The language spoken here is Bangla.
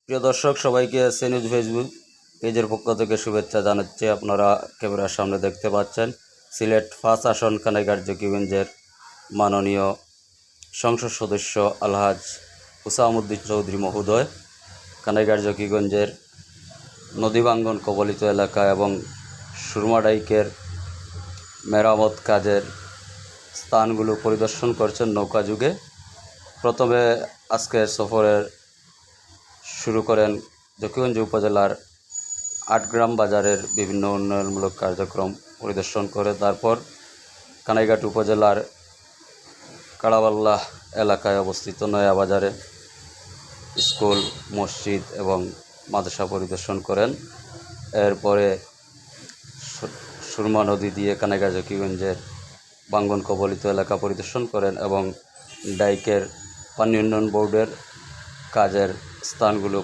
প্রিয় দর্শক, সবাইকে এসএ নিউজ ফেসবুক পেজের পক্ষ থেকে শুভেচ্ছা জানাচ্ছি। আপনারা ক্যামেরার সামনে দেখতে পাচ্ছেন সিলেট 5 আসন কানাইঘাট জকিগঞ্জের মাননীয় সংসদ সদস্য আলহাজ হুসামউদ্দিন চৌধুরী মহোদয় কানাইঘাট জকিগঞ্জের নদীবাঙ্গন কবলিত এলাকা এবং সুরমাডাইকের মেরামত কাজের স্থানগুলো পরিদর্শন করছেন নৌকাযুগে। প্রথমে আজকের সফরের শুরু করেন জকিগঞ্জ উপজেলার আটগ্রাম বাজারের বিভিন্ন উন্নয়নমূলক কার্যক্রম পরিদর্শন করে তারপর কানাইঘাট উপজেলার কাড়াবাল্লা এলাকায় অবস্থিত নয়া বাজারে স্কুল, মসজিদ এবং মাদ্রাসা পরিদর্শন করেন। এরপরে সুরমা নদী দিয়ে কানাইঘাট জকিগঞ্জের বাঙ্গন কবলিত এলাকা পরিদর্শন করেন এবং ডাইকের পানি উন্নয়ন বোর্ডের কাজের স্থানগুলো